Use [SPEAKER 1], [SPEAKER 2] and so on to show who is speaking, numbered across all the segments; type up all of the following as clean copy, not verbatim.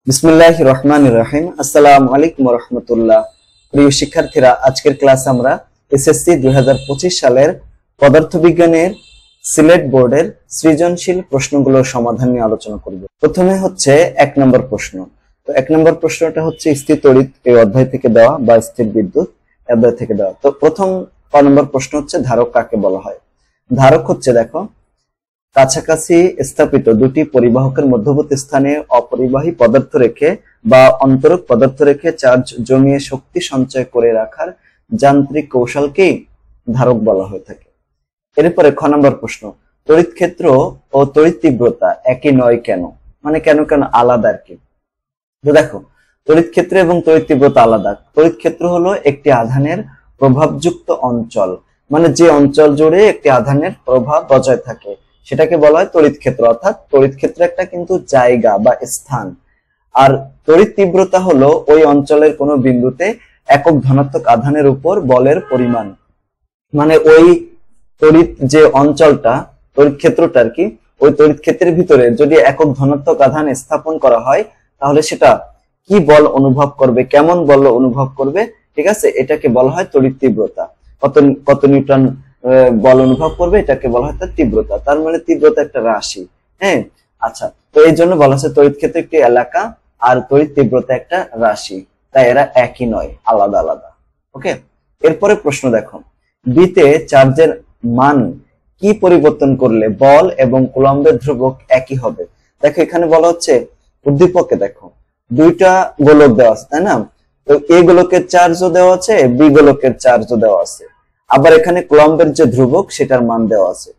[SPEAKER 1] বিসমিল্লাহির রহমানির রহিম। আসসালামু আলাইকুম ওয়া রাহমাতুল্লাহ। প্রিয় শিক্ষার্থীরা, আজকের ক্লাস আমরা এসএসসি 2025 সালের পদার্থবিজ্ঞানের সিলেট বোর্ডের সৃজনশীল প্রশ্নগুলোর সমাধান নিয়ে আলোচনা করব। প্রথমে হচ্ছে 1 নম্বর প্রশ্ন। তো 1 নম্বর প্রশ্নটা হচ্ছে স্থির তড়িৎ এই অধ্যায় থেকে দেওয়া বা স্থির বিদ্যুৎ অধ্যায় থেকে দেওয়া। তো প্রথম 5 নম্বর প্রশ্ন হচ্ছে ধারক কাকে বলা হয়। ধারক হচ্ছে, দেখো, কাছাকাছি স্থাপিত দুটি পরিবাহকের মধ্যবর্তী স্থানে অপরিবাহী পদার্থ রেখে বা অন্তরক পদার্থ রেখে চার্জ জমিয়ে শক্তি সঞ্চয় করে রাখার যান্ত্রিক কৌশলকেই ধারক বলা হয়ে থাকে। এরপরে খ নম্বর প্রশ্ন, তড়িৎ ক্ষেত্র ও তড়িৎ তীব্রতা একই নয় কেন? মানে কেন কেন আলাদা আর কি। তো দেখো, তড়িৎ ক্ষেত্র এবং তড়িৎ তীব্রতা আলাদা। তড়িৎ ক্ষেত্র হলো একটি আধানের প্রভাবযুক্ত অঞ্চল, মানে যে অঞ্চল জুড়ে একটি আধানের প্রভাব বজায় থাকে সেটাকে বলা হয় তড়িৎ ক্ষেত্র। অর্থাৎ তড়িৎ ক্ষেত্র একটা কিন্তু জায়গা বা স্থান। আর তড়িৎ তীব্রতা হলো ওই অঞ্চলের কোনো বিন্দুতে একক ধনাত্মক আধানের উপর বলের পরিমাণ। মানে ওই তড়িৎ যে অঞ্চলটা, তড়িৎ ক্ষেত্রটা আর কি, ওই তড়িৎ ক্ষেত্রের ভিতরে যদি একক ধনাত্মক আধান স্থাপন করা হয় তাহলে সেটা কি বল অনুভব করবে, কেমন বল অনুভব করবে, ঠিক আছে, এটাকে বলা হয় তড়িৎ তীব্রতা। কত নিউটন বল অনুভব করবে এটাকে বলা হয় তার তীব্রতা। তার মানে তীব্রতা একটা রাশি। হ্যাঁ, আচ্ছা, তো এই জন্য বলা হচ্ছে তড়িৎ ক্ষেত্র একটি এলাকা আর তড়িৎ তীব্রতা একটা রাশি, তাই এরা একই নয়, আলাদা আলাদা। ওকে, এরপরে প্রশ্ন দেখো, বিতে চার্জের মান কি পরিবর্তন করলে বল এবং কুলম্বের ধ্রুবক একই হবে? দেখো, এখানে বলা হচ্ছে উদ্দীপকে দেখো দুইটা গোলক দেওয়া আছে, তাই না? তো এ গোলকের চার্জও দেওয়া আছে, বি গোলকের চার্জও দেওয়া আছে, আবার এখানে কুলম্বের যে ধ্রুবক সেটার মান দেওয়া আছে।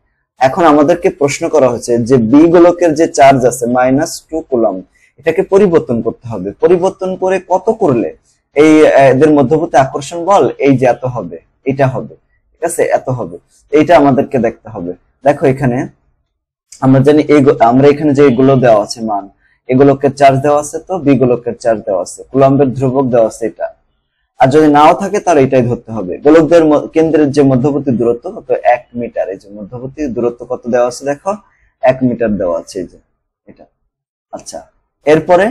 [SPEAKER 1] এখন আমাদেরকে প্রশ্ন করা হয়েছে যে বি গোলকের যে চার্জ আছে -2 কুলম্ব, এটাকে পরিবর্তন করতে হবে। পরিবর্তন করে কত করলে এই এদের মধ্যবর্তী আকর্ষণ বল এই যে এত হবে, এটা হবে, ঠিক আছে, এত হবে, এইটা আমাদেরকে দেখতে হবে। দেখো, এখানে আমরা জানি আমরা এখানে যে এগুলো দেওয়া আছে মান, এগুলোকে চার্জ দেওয়া আছে, তো বি গোলকের চার্জ দেওয়া আছে, কুলম্বের ধ্রুবক দেওয়া আছে এটা। আর যদি নাও থাকে তাহলে এটাই ধরতে হবে। গোলকদের কেন্দ্রের যে মধ্যবর্তী দূরত্ব কত, 1 মিটার। এই যে মধ্যবর্তী দূরত্ব কত দেওয়া আছে, দেখো 1 মিটার দেওয়া আছে, এই যে এটা। আচ্ছা, এরপরে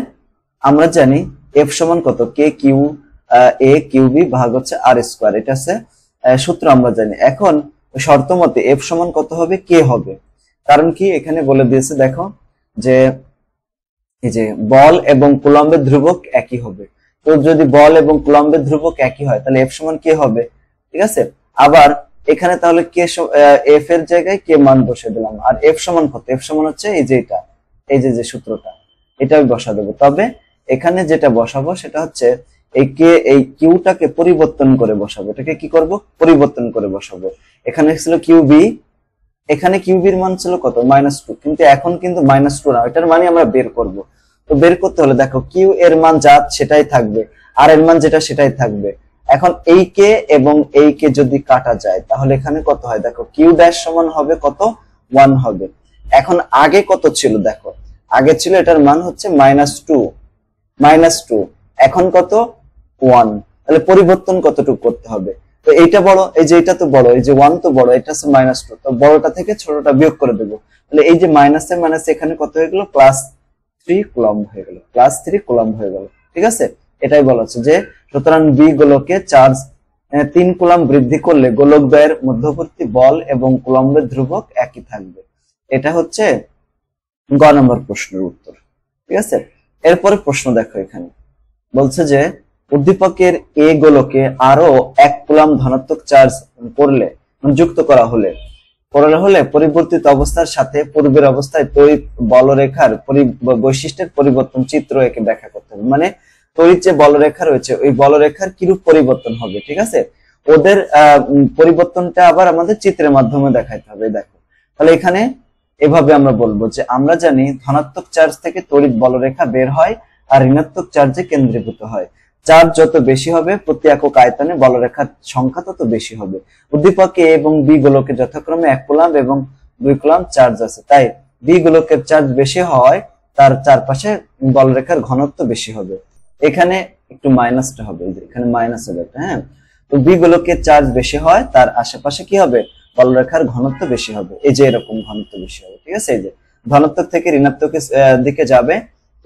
[SPEAKER 1] আমরা জানি এফ সমান কত, কে কিউ এ কিউ বি ভাগ হচ্ছে আর স্কোয়ার, এটা আছে সূত্র আমরা জানি। এখন শর্ত মতে এফ সমান কত হবে, কে হবে। কারণ কি, এখানে বলে দিয়েছে দেখো যে এই যে বল এবং কুলম্বের ধ্রুবক একই হবে। তো যদি বল এবং কুলম্বের ধ্রুবক একই হয় তাহলে এফ সমান কে হবে, ঠিক আছে। আবার এখানে তাহলে কে এফ এর জায়গায় কে মান বসে দিলাম, আর এফ সমান কত, এফ সমান হচ্ছে এই যে এটা, এই যে সূত্রটা, এটা আমি বসা দেবো। তবে এখানে যেটা বসাবো সেটা হচ্ছে এই কে, এই কিউটাকে পরিবর্তন করে বসাবো। এটাকে কি করব, পরিবর্তন করে বসাবো। এখানে ছিল কিউ বি, এখানে কিউবির মান ছিল কত, -2, কিন্তু এখন কিন্তু -2 না, এটার মানে আমরা বের করব। তো বের করতে হলে দেখো কিউ এর মান যা সেটাই থাকবে, আর এর মান যেটা সেটাই থাকবে। এখন এই কে এবং এই কে যদি কাটা যায় তাহলে এখানে কত হয়, দেখো কিউ ড্যাশ সমান হবে কত, 1 হবে। এখন আগে কত ছিল, দেখো আগে ছিল এটার মান হচ্ছে -2, এখন কত, 1। তাহলে পরিবর্তন কতটুকু করতে হবে, তো এইটা বড়, এই যে এটা তো বড়, এই যে 1 তো বড়, এটা হচ্ছে -2, তো বড়টা থেকে ছোটটা বিয়োগ করে দেবো। তাহলে এই যে মাইনাসে মাইনাসে এখানে কত হয়ে গেল, +3 কুলম্ব হয়ে গেল, +3 কুলম্ব হয়ে গেল, ঠিক আছে। এটাই বলা হচ্ছে যে সুতরাং বি গোলকে চার্জ 3 কুলম্ব বৃদ্ধি করলে গোলক দ্বয়ের মধ্যবর্তী বল এবং কুলম্বের ধ্রুবক একই থাকবে। এটা হচ্ছে গ নম্বর প্রশ্নের উত্তর, ঠিক আছে। এরপরে প্রশ্ন দেখো, এখানে বলছে যে উদ্দীপকের এ গোলকে আরো 1 কুলম্ব ধনাত্মক চার্জ করলে, যুক্ত করা হলে পরিবর্তিত অবস্থার সাথে পূর্বের অবস্থায় তড়িৎ বলরেখার বৈশিষ্ট্যের পরিবর্তন চিত্র একে ব্যাখ্যা করতে হবে। মানে তড়িৎ যে বলরেখা রয়েছে ওই বলরেখার কিরূপ পরিবর্তন হবে, ঠিক আছে, ওদের পরিবর্তনটা আবার আমাদের চিত্রের মাধ্যমে দেখাইতে হবে। দেখো, তাহলে এখানে এভাবে আমরা বলবো যে আমরা জানি ধনাত্মক চার্জ থেকে তড়িৎ বলরেখা বের হয় আর ঋণাত্মক চার্জে কেন্দ্রীভূত হয়। চার্জ যত বেশি হবে প্রতি একক আয়তনে বলরেখার সংখ্যা তত বেশি হবে। উদ্দীপকে এ এবং বি গোলকে যথাক্রমে 1 কুলম্ব এবং 2 কুলম্ব চার্জ আছে, তাই বি গোলকের চার্জ বেশি হয় তার চারপাশে বলরেখার ঘনত্ব বেশি হবে। এখানে একটু মাইনাসটা হবে, এখানে মাইনাস হবে, হ্যাঁ। তো বি গোলকের চার্জ বেশি হয় তার আশেপাশে কি হবে, বলরেখার ঘনত্ব বেশি হবে, এই যে এরকম ঘনত্ব বেশি হবে, ঠিক আছে। এই যে ধনাত্মক থেকে ঋণাত্মক দিকে যাবে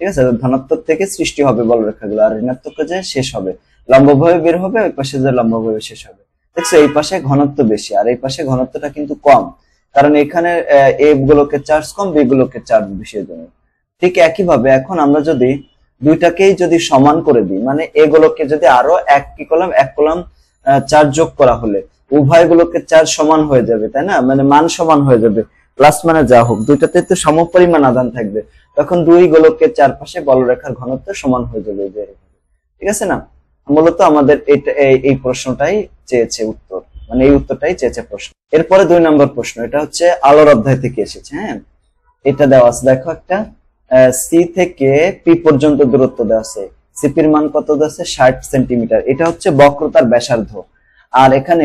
[SPEAKER 1] ঠিক আছে, ধনাত্মক থেকে সৃষ্টি হবে বলরেখাগুলো, আর ঋণাত্মক যে শেষ হবে, লম্বভাবে বের হবে, ওই পাশে যে লম্বভাবে শেষ হবে। দেখছো এই পাশে ঘনত্ব বেশি আর এই পাশে ঘনত্বটা কিন্তু কম, কারণ এখানে এ গোলকের চার্জ কম, বি গোলকের চার্জ বেশি জন্য। ঠিক একই ভাবে এখন আমরা যদি দুইটাকেই যদি সমান করে দিই, মানে এ গোলককে যদি আরো এক কলাম চার্জ যোগ করা হলে উভয় গোলকের চার্জ সমান হয়ে যাবে, তাই না, মানে মান সমান হয়ে যাবে, প্লাস মানে যা হোক দুইটাতে তো সমপরিমাণ আধান থাকবে, তখন দুই গোলকের চারপাশে বলরেখার ঘনত্ব সমান হয়ে যাবে। ঠিক আছে না, মূলত আমাদের এই প্রশ্নটাই চেয়েছে উত্তর, মানে এই উত্তরটাই চেয়েছে প্রশ্ন। এরপরে 2 নম্বর প্রশ্ন, এটা হচ্ছে আলোর অধ্যায় থেকে এসেছে। হ্যাঁ, এটা দেওয়া আছে, দেখো একটা সি থেকে পি পর্যন্ত দূরত্ব দেওয়া আছে, সিপির মান কত দেওয়া আছে 60 সেন্টিমিটার, এটা হচ্ছে বক্রতার ব্যাসার্ধ। আর এখানে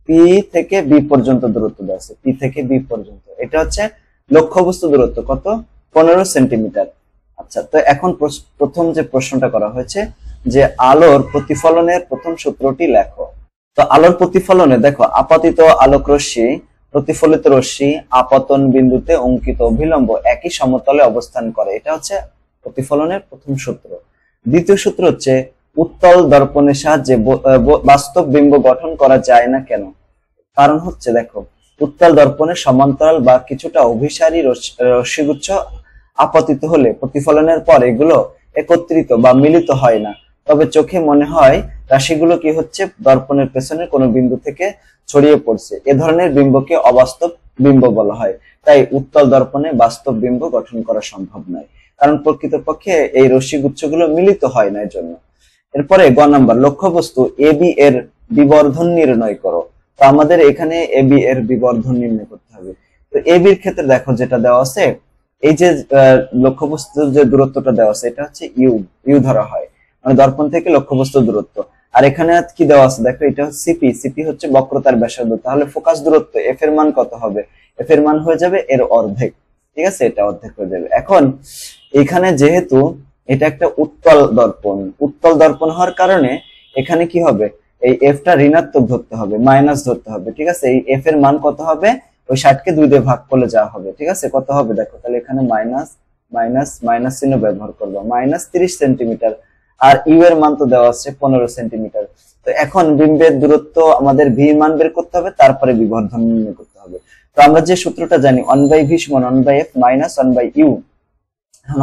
[SPEAKER 1] পি থেকে বি পর্যন্ত দূরত্ব দেওয়া আছে, পি থেকে বি পর্যন্ত, এটা হচ্ছে লক্ষ্যবস্তু দূরত্ব কত 15 সেন্টিমিটার। আচ্ছা, তো এখন প্রথম যে প্রশ্নটা করা হয়েছে যে আলোর প্রতিফলনের প্রথম সূত্রটি লেখো। তো আলোর প্রতিফলনে দেখো, আপাতিত আলোক রশ্মি প্রতিফলিত রশ্মি আপতন বিন্দুতে অঙ্কিত অভিলম্ব একই সমতলে অবস্থান করে, এটা হচ্ছে প্রতিফলনের প্রথম সূত্র। দ্বিতীয় সূত্র হচ্ছে উত্তল দর্পণের সাহায্যে বাস্তব বিম্ব গঠন করা যায় না কেন? কারণ হচ্ছে দেখো, উত্তল দর্পণের সমান্তরাল বা কিছুটা অভিসারী রশ্মিগুচ্ছ আপতিত হলে প্রতিফলনের পর এগুলো একত্রিত বা মিলিত হয় না, তবে চোখে মনে হয় রাশিগুলো কি হচ্ছে দর্পণের পেছনে কোনো বিন্দু থেকে ছড়িয়ে পড়ছে। এ ধরনের বিম্বকে অবাস্তব বিম্ব বলা হয়। তাই উত্তল দর্পণে বাস্তব বিম্ব গঠন করা সম্ভব নয়, কারণ প্রকৃতপক্ষে এই রশ্মিগুচ্ছগুলো মিলিত হয় না, এর জন্য। এরপরে গ নাম্বার, লক্ষ্যবস্তু এবি এর বিবর্ধন নির্ণয় করো। তো আমাদের এখানে এবি এর বিবর্ধন নির্ণয় করতে হবে। তো এবির ক্ষেত্রে দেখো যেটা দেওয়া আছে, এই যে লক্ষ্যবস্তুর যে দূরত্বটা দেওয়া আছে এটা হচ্ছে ইউ ধরা হয়, মানে দর্পণ থেকে লক্ষ্যবস্তুর দূরত্ব। আর এখানে কি দেওয়া আছে দেখো, এটা সিপি হচ্ছে বক্রতার ব্যাসার্ধ, তাহলে ফোকাস দূরত্ব এফ এর মান কত হবে? এফ এর মান হয়ে যাবে এর অর্ধেক। ঠিক আছে, এটা অর্ধেক হয়ে যাবে। এখন এখানে যেহেতু এটা একটা উত্তল দর্পণ হওয়ার কারণে এখানে কি হবে, এই এফটা ঋণাত্মক ধরতে হবে, মাইনাস ধরতে হবে। ঠিক আছে, এই এফ এর মান কত হবে? ওই 60 কে 2 দিয়ে ভাগ করলে যা হবে। ঠিক আছে, কত হবে দেখো, তাহলে এখানে মাইনাস চিহ্ন ব্যবহার করবো, -30 সেন্টিমিটার। আর ইউ এর মান তো দেওয়া আছে 15 সেন্টিমিটার। তো এখন বিম্বের দূরত্ব আমাদের ভি মান বের করতে হবে, তারপরে বিবর্ধন নির্ণয় করতে হবে। তো আমরা যে সূত্রটা জানি 1/v = 1/f - 1/u।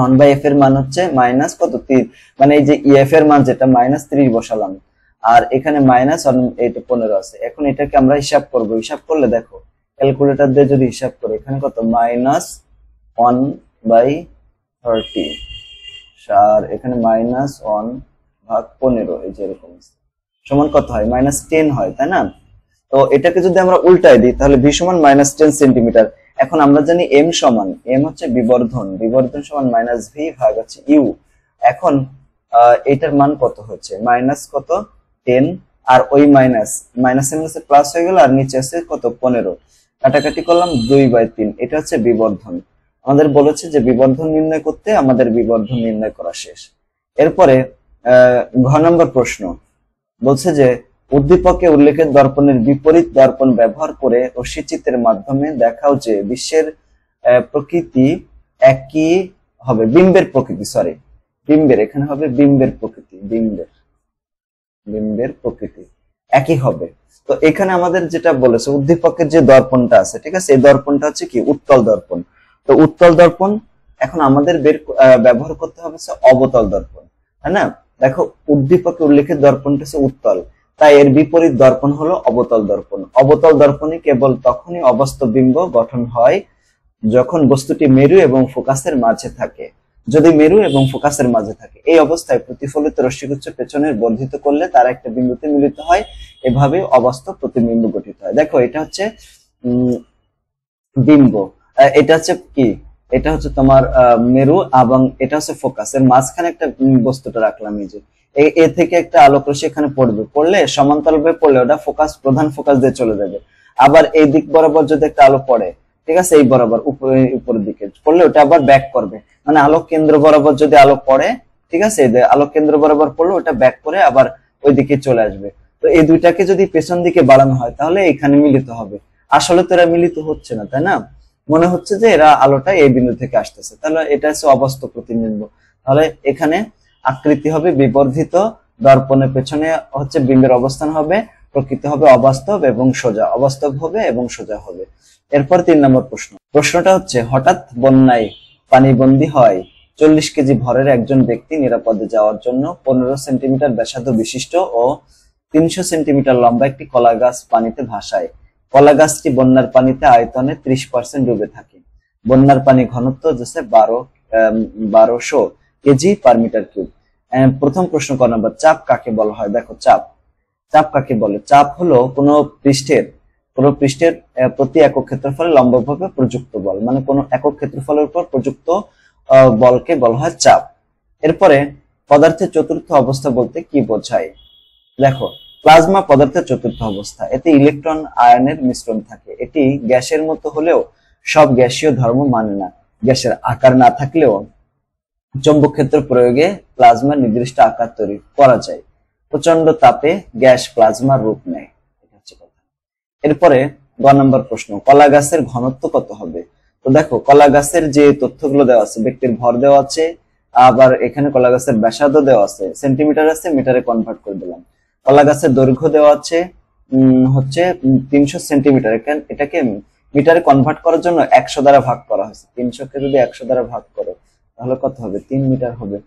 [SPEAKER 1] 1/f এর মান হচ্ছে মাইনাস কত 3, মানে এই যে এফ এর মান যেটা -30 বসালাম, আর এখানে -15 আছে। এখন এটাকে আমরা হিসাব করব, হিসাব করলে দেখো ক্যালকুলেটর দিয়ে যদি হিসাব করি, এখানে কত -1/30, আর এখানে -1/15, এই যে এরকম সমান কত হয়, -10 হয়, তাই না? তো এটাকে যদি আমরা উল্টাই দিই তাহলে ভি সমান -10 সেন্টিমিটার। এখন আমরা জানি এম হচ্ছে বিবর্ধন সমান -v ভাগ হচ্ছে ইউ। এখন এটার মান কত হচ্ছে, কত 10, আর ওই মাইনাস এর প্লাস হয়ে গেল, আর নিচে আছে কত 15, কাটাকাটি করলাম 2/3, এটা হচ্ছে বিবর্ধন। আমাদের বলেছে যে বিবর্ধন নির্ণয় করতে, আমাদের বিবর্ধন নির্ণয় করা শেষ। এরপরে ঘ নম্বর প্রশ্ন বলছে যে উদ্দীপকে উল্লেখিত দর্পণের বিপরীত দর্পণ ব্যবহার করে রশ্মিচিত্রের মাধ্যমে দেখাও যে বিশ্বের প্রকৃতি একই হবে, বিম্বের প্রকৃতি একই হবে। তো এখানে আমাদের যেটা বলেছে উদ্দীপকের যে দর্পণটা আছে, ঠিক আছে, এই দর্পণটা হচ্ছে কি উত্তল দর্পণ। তো উত্তল দর্পণ এখন আমাদের ব্যবহার করতে হবে অবতল দর্পণ, তাই না? দেখো উদ্দীপকে উল্লেখিত দর্পণটা হচ্ছে উত্তল, তাই এর বিপরীত দর্পণ হলো অবতল দর্পণ। অবতল দর্পণে কেবল তখনই অবাস্তব বিম্ব গঠন হয় যখন বস্তুটি মেরু এবং ফোকাসের মাঝে থাকে। যদি মেরু এবং ফোকাসের মাঝে থাকে, এই অবস্থায় প্রতিফলিত রশ্মিগুচ্ছ পেছনের বর্ধিত করলে তারা একটা বিন্দুতে মিলিত হয়, এভাবে অবাস্তব প্রতিবিম্ব গঠিত হয়। দেখো এটা হচ্ছে বিম্ব, এটা হচ্ছে কি, এটা হচ্ছে তোমার মেরু, এবং এটা হচ্ছে ফোকাস, এর মাঝখানে একটা বস্তুটা রাখলাম, এই যে এ থেকে একটা আলোক রশ্মি এখানে পড়লে সমান্তরালভাবে পড়লে ওটা প্রধান ফোকাস দিয়ে চলে যাবে। আবার এই দিক বরাবর যদি একটা আলো পড়ে, ঠিক আছে, এই বরাবর উপরের দিকে পড়লে ওটা আবার ব্যাক করবে, মানে আলোক কেন্দ্র বরাবর যদি আলো পড়ে, ঠিক আছে, আলোক কেন্দ্র বরাবর পড়লে ওটা ব্যাক করে আবার ওই দিকে চলে আসবে। তো এই দুইটাকে যদি পেছন দিকে বাড়ানো হয় তাহলে এখানে মিলিত হবে। আসলে তো এরা মিলিত হচ্ছে না, তাই না? মনে হচ্ছে যে এরা আলোটা এই বিন্দু থেকে আসতেছে, তাহলে এটা হচ্ছে অবাস্তব প্রতিবিম্ব। তাহলে এখানে আকৃতি হবে বিবর্ধিত, দর্পণের পেছনে হচ্ছে বিম্বের অবস্থান হবে, প্রকৃতি হবে অবাস্তব এবং সোজা, অবাস্তব হবে এবং সোজা হবে। এরপর 3 নম্বর প্রশ্নটা হচ্ছে, হঠাৎ বন্যায় পানিবন্দী হয় 40 কেজি ভরের একজন ব্যক্তি নিরাপদে যাওয়ার জন্য 15 সেন্টিমিটার ব্যাসার্ধ বিশিষ্ট ও 300 সেন্টিমিটার লম্বা একটি কলা গাছ পানিতে ভাসায়। কলা গাছটি বন্যার পানিতে আয়তনে 30% ডুবে থাকে। বন্যার পানি ঘনত্ব হচ্ছে 1200 কেজি পার মিটার কিউব। প্রথম প্রশ্ন ক নম্বর, চাপ কাকে বলা হয়? দেখো চাপ কাকে বলে? চাপ হলো কোনো পৃষ্ঠের প্রতি একক ক্ষেত্রফলে লম্বভাবে প্রযুক্ত বল, মানে কোনো একক ক্ষেত্রফলের উপর প্রযুক্ত বলকে বলা হয় চাপ। এরপরে পদার্থের চতুর্থ অবস্থা বলতে কি বোঝায়? দেখো, প্লাজমা পদার্থের চতুর্থ অবস্থা, এতে ইলেকট্রন আয়নের মিশ্রণ থাকে। এটি গ্যাসের মতো হলেও সব গ্যাসীয় ধর্ম মানে না। গ্যাসের আকার না থাকলেও চৌম্বক ক্ষেত্র প্রয়োগে প্লাজমার নির্দিষ্ট আকার তৈরি করা যায়। প্রচন্ড তাপে গ্যাস প্লাজমার রূপ নেয়। এরপরে গ নম্বর প্রশ্ন, কলা গাছের ঘনত্ব কত হবে? তো দেখো, কলা গাছের যে তথ্যগুলো দেওয়া আছে, ব্যক্তির ভর দেওয়া আছে, আবার এখানে কলা গাছের ব্যাসার্ধ দেওয়া আছে, সেন্টিমিটার আছে, মিটারে কনভার্ট করে দিলাম। কলা গাছের দৈর্ঘ্য দেওয়া আছে হচ্ছে 300 সেন্টিমিটার, এটাকে মিটারে কনভার্ট করার জন্য 100 দ্বারা ভাগ করা হয়েছে। 300 কে যদি 100 দ্বারা ভাগ করো তাহলে কত হবে? 3 মিটার হবে।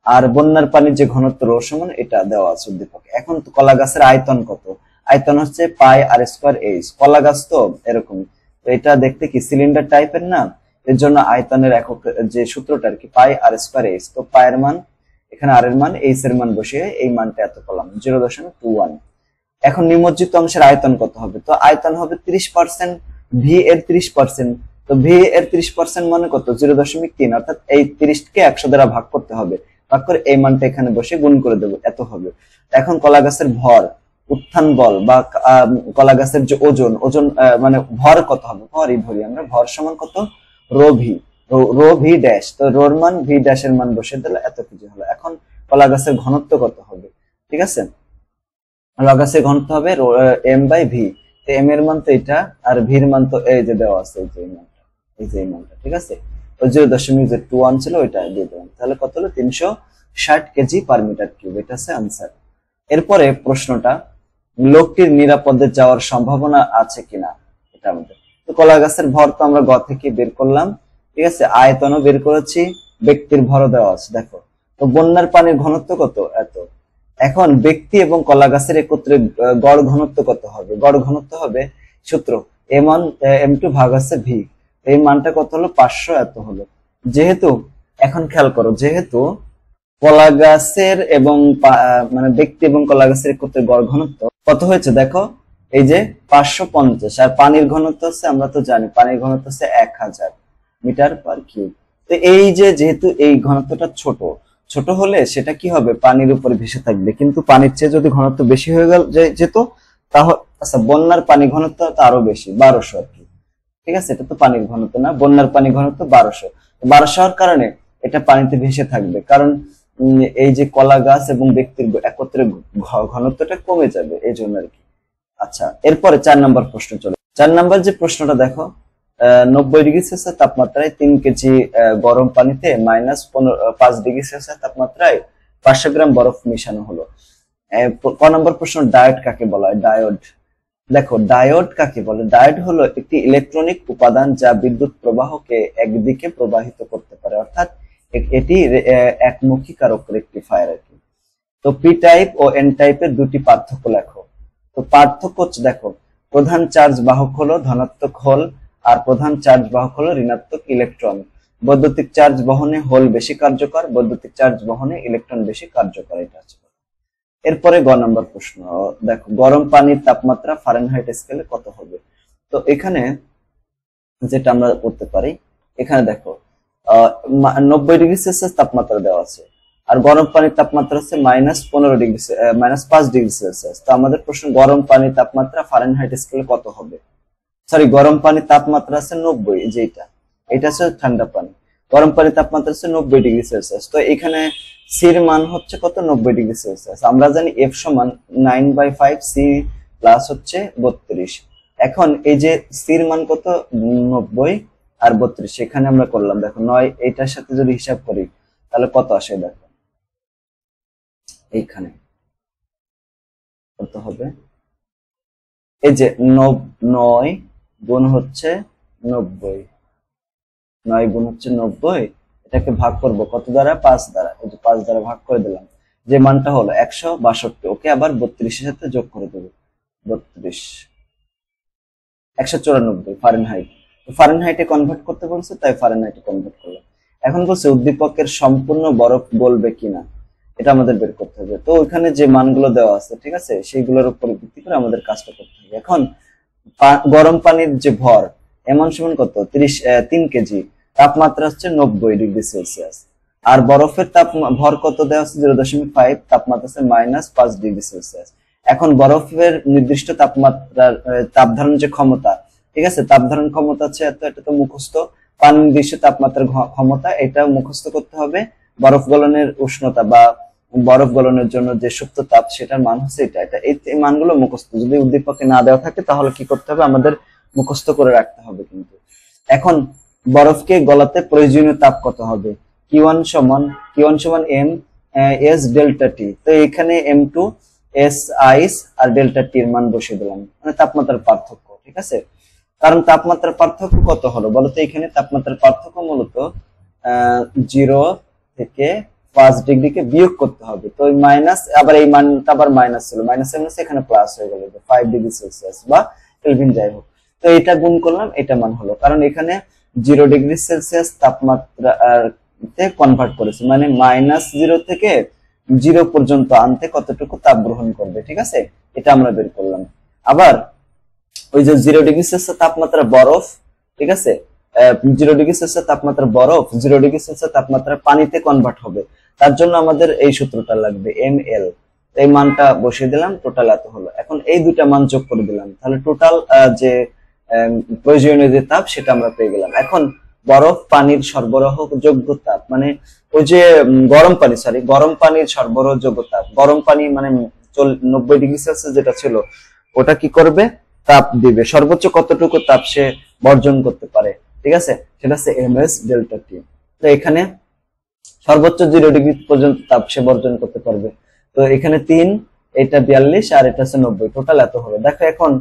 [SPEAKER 1] আর বন্যার পানির যে ঘনত্ব রো সমান, এটা দেওয়া আছে উদ্দীপকে। এখন কলা গাছের আয়তন কত? আয়তন হচ্ছে পাই আর স্কয়ার এইচ। কলা গাছ তো এরকম, তো এটা দেখতে কি সিলিন্ডার টাইপের না, এর জন্য আয়তনের একক যে সূত্রটা আর কি পাই আর স্কয়ার এইচ। তো পায়ের মান এখানে, আর এর মান, এইচ এর মান বসিয়ে এই মানটা এত পেলাম 0.21। এখন নিমজ্জিত অংশের আয়তন কত হবে? তো আয়তন হবে 30%, ভি এর 30%। তো ভি এর 30% মানে কত? 0.3, অর্থাৎ এই 30 কে 100 দ্বারা ভাগ করতে হবে, ভাগ করে এই মানটা এখানে বসে গুণ করে দেবো, এত হবে। এখন কলা গাছের ভর, উত্থান বল বা কলা গাছের যে ওজন মানে ভর কত হবে? ভরই ধরি আমরা, ভর সমান কত? Rho V dash. তো রোর মান, ভি ড্যাশের মান বসে দিলে এত কেজি হলো। এখন কলা গাছের ঘনত্ব কত হবে? ঠিক আছে, কলা গাছের ঘনত্ব হবে এম বাই ভি। এম এর মান তো এটা, আর ভির মান তো এই যে দেওয়া আছে, এই যে মানটা, ঠিক আছে। ওই 0.21 ছিল, ওইটা দিয়ে দিলাম। তাহলে কত হলো? 360 কেজি পার মিটার কিউব। এটা হচ্ছে আনসার। এরপরে প্রশ্নটা, লোকটির নিরাপদে যাওয়ার সম্ভাবনা আছে কিনা, এটা আমাদের। তো কলা গাছের ভর তো আমরা গ থেকে বের করলাম, ঠিক আছে। আয়তনও বের করেছি, ব্যক্তির ভরও দেওয়া আছে। দেখো, তো বন্যার পানির ঘনত্ব কত? এত। এখন ব্যক্তি এবং কলা গাছের একত্রে গড় ঘনত্ব কত হবে? গড় ঘনত্ব হবে সূত্র m1 ভাগ আছে ভি। এই মানটা কত হলো? 500 এত হলো। যেহেতু, এখন খেয়াল করো, যেহেতু কলা গাছের এবং মানে ব্যক্তি এবং কলা গাছের একত্রে গড় ঘনত্ব কত হয়েছে দেখো, এই যে 550। আর পানির ঘনত্ব হচ্ছে, আমরা তো জানি পানির ঘনত্ব হচ্ছে 1000 মিটার পার কিউব। তো এই যে, যেহেতু এই ঘনত্বটা ছোট হলে সেটা কি হবে? পানির উপর ভেসে থাকবে। কিন্তু পানির চেয়ে যদি ঘনত্ব বেশি হয়ে যেত, তাহলে আচ্ছা, বন্যার পানি ঘনত্ব তো আরো বেশি, 1200 আর কি, ঠিক আছে। এটা তো পানির ঘনত্ব না, বন্যার পানি ঘনত্ব 1200 হওয়ার কারণে এটা পানিতে ভেসে থাকবে, কারণ এই যে কলা গাছ এবং ব্যক্তির একত্রে ঘনত্বটা কমে যাবে, এই জন্য আর কি। আচ্ছা, এরপরে 4 নম্বর প্রশ্ন চলে। 4 নম্বর যে প্রশ্নটা দেখো, 90 ডিগ্রি সেলসিয়াস তাপমাত্রায় 3 কেজি গরম পানিতে -5 ডিগ্রি সেলসিয়াস তাপমাত্রায় 500 গ্রাম বরফ মিশানো হলো। ক নম্বর প্রশ্ন, ডায়োড কাকে বলা হয়? ডায়োড, দেখো ডায়োড কাকে বলে? ডায়োড হলো একটি ইলেকট্রনিক উপাদান যা বিদ্যুৎ প্রবাহকে একদিকে প্রবাহিত করতে পারে, অর্থাৎ এটি একমুখী কারক রেকটিফায়ার আর কি। তো পি টাইপ ও এন টাইপের দুটি পার্থক্য লেখো। তো পার্থক্য দেখো, প্রধান চার্জ বাহক হলো ধনাত্মক হোল, আর প্রধান চার্জ বাহক হলো ঋণাত্মক ইলেকট্রন। বৈদ্যুতিক চার্জ বহনে হোল বেশি কার্যকর, বৈদ্যুতিক চার্জ বহনে ইলেকট্রন বেশি কার্যকর। এটা আছে। এরপরে গ নম্বর প্রশ্ন দেখো, গরম পানির তাপমাত্রা ফারেনহাইট স্কেলে কত হবে? তো এখানে যেটা আমরা করতে পারি, এখানে দেখো 90 ডিগ্রি সেলসিয়াস তাপমাত্রা দেওয়া আছে, আর গরম পানির তাপমাত্রা হচ্ছে -5 ডিগ্রি সেলসিয়াস। তো আমাদের প্রশ্ন, গরম পানির তাপমাত্রা ফারেনহাইট স্কেলে কত হবে? সরি, গরম পানির তাপমাত্রা আছে 90, যেটা এটা হচ্ছে ঠান্ডা পানি। গরম পানির তাপমাত্রা হচ্ছে 90 ডিগ্রি সেলসিয়াস। তো এখানে সির মান হচ্ছে কত? 90 ডিগ্রি সেলসিয়াস। আমরা জানি এফ সমান 9/5 সি প্লাস হচ্ছে 32। এখন এই যে সির মান কত? 90, আর 32 এখানে আমরা করলাম, দেখো 9 এইটার সাথে যদি হিসাব করি তাহলে কত আসে দেখো, এইখানে কত হবে, এই যে 9 গুণ হচ্ছে 90, 9 গুণ হচ্ছে 90, এটাকে ভাগ করব কত দ্বারা, 5 দ্বারা, এই যে 5 দ্বারা ভাগ করে দিলাম, যে মানটা হলো 162। ওকে আবার 32 এর সাথে যোগ করে দেব, 32 194 ফারেনহাইট। ফারেনহাইটে কনভার্ট করতে বলছে, তাই ফারেনহাইটে কনভার্ট করলাম। এখন বলছে উদ্দীপকের সম্পূর্ণ বরফ গলবে কিনা, এটা আমাদের বের করতে হবে। তো ওইখানে যে মানগুলো দেওয়া আছে, ঠিক আছে, সেইগুলোর উপর ভিত্তি করে আমাদের কাজটা করতে হবে। এখন গরম পানির যে ভর এমন সমান কত, 3 কেজি, তাপমাত্রা হচ্ছে 90 ডিগ্রি সেলসিয়াস, আর বরফের ভর কত দেওয়া আছে, 0.5, তাপমাত্রা আছে -5 ডিগ্রি সেলসিয়াস। এখন বরফের নির্দিষ্ট তাপমাত্রার তাপ ধারণ যে ক্ষমতা, ঠিক আছে, তাপ ধারণ ক্ষমতা আছে এত, এটা তো মুখস্থ। পানি নির্দিষ্ট তাপমাত্রার ক্ষমতা, এটা মুখস্থ করতে হবে। বরফ গলনের উষ্ণতা বা বরফ গলনের জন্য যে সুপ্ত তাপ, সেটার মান হচ্ছে এটা। এই মানগুলো মুখস্থ, যদি উদ্দীপকে না দেওয়া থাকে তাহলে কি করতে হবে, আমাদের মুখস্থ করে রাখতে হবে কিন্তু। এখন বরফকে গলাতে প্রয়োজনীয় তাপ কত হবে, Q1 সমান m s ডেল্টা টি। তো এখানে m2 s আইস আর ডেল্টা টি এর মান বসিয়ে দিলাম, মানে তাপমাত্রার পার্থক্য, ঠিক আছে। কারণ তাপমাত্রার পার্থক্য কত হলো বলতো, এখানে তাপমাত্রার পার্থক্য মূলত 0 থেকে 5 ডিগ্রিকে বিয়োগ করতে হবে। তো ওই মাইনাস, আবার এই মানটা আবার মাইনাস ছিল, মাইনাস এখানে প্লাস হয়ে গেল, 5 ডিগ্রি সেলসিয়াস বা কেলভিন যাই হোক। তো এটা গুণ করলাম, এটা মান হলো, কারণ এখানে 0 ডিগ্রি সেলসিয়াস তাপমাত্রাতে কনভার্ট করেছে, মানে -0 থেকে 0 পর্যন্ত আনতে কতটুকু তাপ গ্রহণ করবে, ঠিক আছে, এটা আমরা বের করলাম। আবার ওই যে 0 ডিগ্রি সেলসিয়াস তাপমাত্রা বরফ, ঠিক আছে, 0 ডিগ্রি সেলসিয়াস তাপমাত্রা বরফ 0 ডিগ্রি সেলসিয়াস তাপমাত্রা পানিতে কনভার্ট হবে, তার জন্য আমাদের এই সূত্রটা লাগবে ml। এই মানটা বসিয়ে দিলাম, টোটাল এত হলো। এখন এই দুইটা মান যোগ করে দিলাম, তাহলে টোটাল যে প্রয়োজনীয় যে তাপ সেটা আমরা পেয়ে গেলাম। এখন বরফ পানির সরবরাহযোগ্য তাপ, মানে ওই যে গরম পানির সরবরাহযোগ্য তাপ, গরম পানি মানে 90 ডিগ্রি সেলসিয়াস যেটা ছিল, ওটা কি করবে, তাপ দিবে, সর্বোচ্চ কতটুকু তাপ সে বর্জন করতে পারে, ঠিক আছে, সেটা হচ্ছে ms ডেল্টা টি। তো এখানে সর্বোচ্চ 0 ডিগ্রি পর্যন্ত তাপ সে বর্জন করতে পারবে। তো এখানে 3, এটা 42 আর এটা হচ্ছে 90, টোটাল এত হলো। দেখো এখন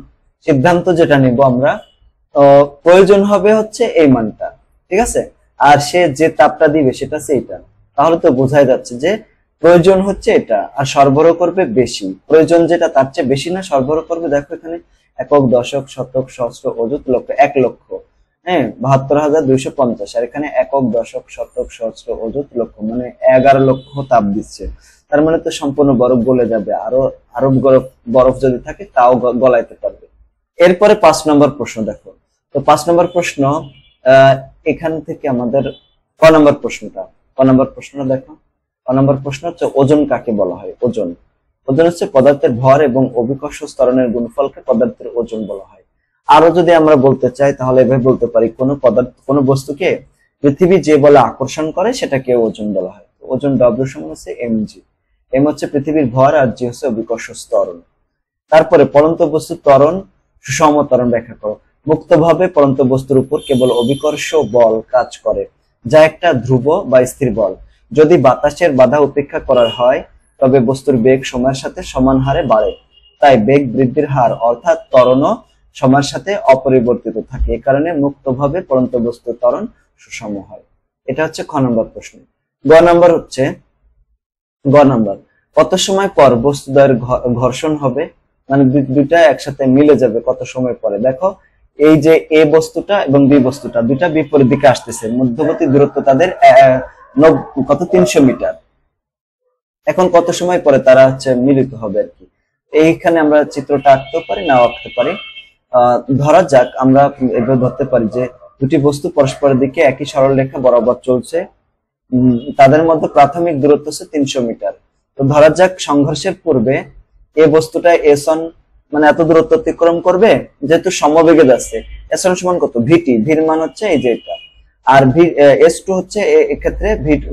[SPEAKER 1] সিদ্ধান্ত যেটা নিব আমরা, প্রয়োজন হবে হচ্ছে এই মানটা, ঠিক আছে, আর সে যে তাপটা দিবে সেটা হচ্ছে এটা। তাহলে তো বোঝাই যাচ্ছে যে প্রয়োজন হচ্ছে এটা, আর সরবরাহ করবে বেশি। প্রয়োজন যেটা তার চেয়ে বেশি না, সরবরাহ করবে, দেখো এখানে একক, দশক, শতক, সহস্র, অযুত, লক্ষ, 1 লক্ষ, হ্যাঁ, 72,250, আর এখানে একক, দশক, শতক, সহস্র, অযুত, লক্ষ, মানে 11 লক্ষ তাপ দিচ্ছে। তার মানে তো সম্পূর্ণ বরফ গলে যাবে, আরো বরফ যদি থাকে তাও গলাইতে পারবে। এরপরে 5 নম্বর প্রশ্ন দেখো। তো 5 নম্বর প্রশ্ন, এখান থেকে আমাদের ক নম্বর প্রশ্নটা দেখো। ক নম্বর প্রশ্ন হচ্ছে ওজন কাকে বলা হয়। ওজন হচ্ছে পদার্থের ভর এবং অভিকর্ষ ত্বরণের গুণফলকে পদার্থের ওজন বলা হয়। আরো যদি আমরা বলতে চাই তাহলে এভাবে বলতে পারি, কোনো বস্তুকে পৃথিবী যে বলে আকর্ষণ করে সেটাকে ওজন বলা হয়। ওজন W সমান হচ্ছে mg। m হচ্ছে পৃথিবীর ভর আর g হচ্ছে অভিকর্ষ ত্বরণ। তারপরে পড়ন্ত বস্তুর ত্বরণ, সুষম ত্বরণ ব্যাখ্যা করো। মুক্তভাবে পড়ন্ত বস্তুর উপর কেবল অভিকর্ষ বল কাজ করে, যা একটা ধ্রুব বা স্থির বল। যদি বাতাসের বাধা উপেক্ষা করা হয় তবে বস্তুর বেগ সময়ের সাথে সমান হারে বাড়ে। তাই বেগ বৃদ্ধির হার অর্থাৎ ত্বরণও সময়ের সাথে অপরিবর্তিত থাকে। এ কারণে মুক্তভাবে পড়ন্ত বস্তুর ত্বরণ সুষম হয়। এটা হচ্ছে খ নম্বর প্রশ্ন। গ নম্বর হচ্ছে, কত সময় পর বস্তুদ্বয়ের ঘর্ষণ হবে, মানে দুইটা একসাথে মিলে যাবে কত সময় পরে। দেখো এই যে এ বস্তুটা এবং বি বস্তুটা দুইটা বিপরীত দিকে আসতেছে, মধ্যবর্তী দূরত্ব তাদের 300 মিটার। এখন কত সময় পরে তারা হচ্ছে মিলিত হবে আর কি। এইখানে আমরা চিত্রটা আঁকতে পারি, নাও আঁকতে পারি। ধরা যাক আমরা এভাবে ধরতে পারি যে দুটি বস্তু পরস্পরের দিকে একই সরল রেখা বরাবর চলছে, তাদের মধ্যে প্রাথমিক দূরত্ব হচ্ছে 300 মিটার। তো ধরা যাক সংঘর্ষের পূর্বে এই বস্তুটা s1 মানে এত দূরত্ব অতিক্রম করবে, যেহেতু সমবেগে যাচ্ছে। s1 সমান কত, vt, ভির মান হচ্ছে এই যে এটা, আর s2 হচ্ছে এক্ষেত্রে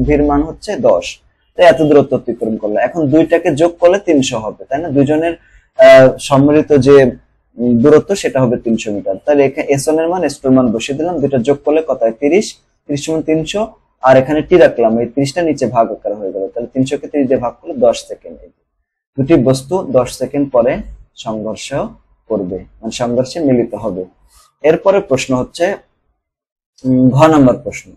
[SPEAKER 1] ভির মান হচ্ছে 10। তো এত দূরত্ব অতিক্রম করলো। এখন দুইটাকে যোগ করলে 300 হবে, তাই না? দুজনের সম্মিলিত যে দূরত্ব সেটা হবে 300 মিটার। তাহলে এখানে S1 এর মান S2 এর মান বসিয়ে দিলাম, দুটো যোগ করলে কত হয় 30, 30 সমান 300, আর এখানে টি রাখলাম, এই 30টা নিচে ভাগ আকার হয়ে গেল। তাহলে 300 কে 30 দিয়ে ভাগ করলে 10 সেকেন্ড। দুটি বস্তু 10 সেকেন্ড পরে সংঘর্ষ করবে, মানে সংঘর্ষে মিলিত হবে। এরপরে প্রশ্ন হচ্ছে ঘ নম্বর প্রশ্ন।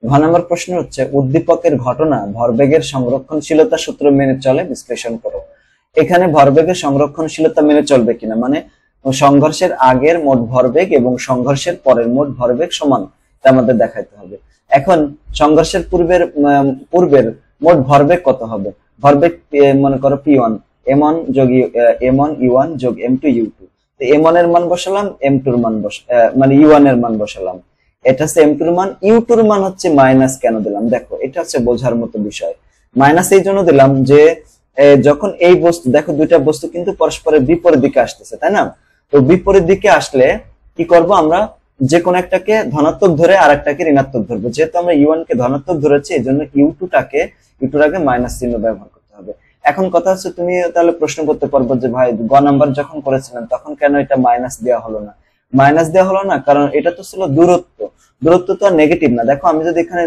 [SPEAKER 1] ঘ নম্বর প্রশ্ন হচ্ছে উদ্দীপকের ঘটনা ভরবেগের সংরক্ষণশীলতা সূত্র মেনে চলে, বিশ্লেষণ করো। এখানে ভরবেগের সংরক্ষণশীলতা মেনে চলবে কিনা, মানে সংঘর্ষের আগের মোট ভরবেগ এবং সংঘর্ষের পরের মোট ভরবেগ সমান, তা আমাদের দেখাইতে হবে। এখন সংঘর্ষের পূর্বের মোট ভরবেগ কত হবে? ভরবেগ মনে করো P1, M1 যোগ M1 U1 যোগ M2 U2। তো M1 এর মান বসালাম, M2 এর মান মানে U1 এর মান বসালাম। এটা হচ্ছে M2 এর মান, U2 এর মান হচ্ছে মাইনাস কেন দিলাম দেখো, এটা হচ্ছে বোঝার মতো বিষয়। মাইনাস এই জন্য দিলাম যে যখন এই বস্তু দেখো, দুইটা বস্তু কিন্তু পরস্পরের বিপরীত দিকে আসতেছে, তাই না? তো বিপরীত দিকে আসলে কি করব আমরা, যে কোন একটাকে ধনাত্মক ধরে আর একটাকে ঋণাত্মক ধরবো। যেহেতু আমরা U1 কে ধনাত্মক ধরেছি, এই জন্য U2 এর আগে মাইনাস চিহ্ন ব্যবহার করতে হবে। এখন কথা হচ্ছে তুমি তাহলে প্রশ্ন করতে পারবো যে ভাই গ নাম্বার যখন করেছিলেন তখন কেন এটা মাইনাস দেওয়া হলো না? মাইনাস দেওয়া হলো না কারণ এটা তো ছিল দূরত্ব, দূরত্ব তো আর নেগেটিভ না। দেখো আমি যদি এখানে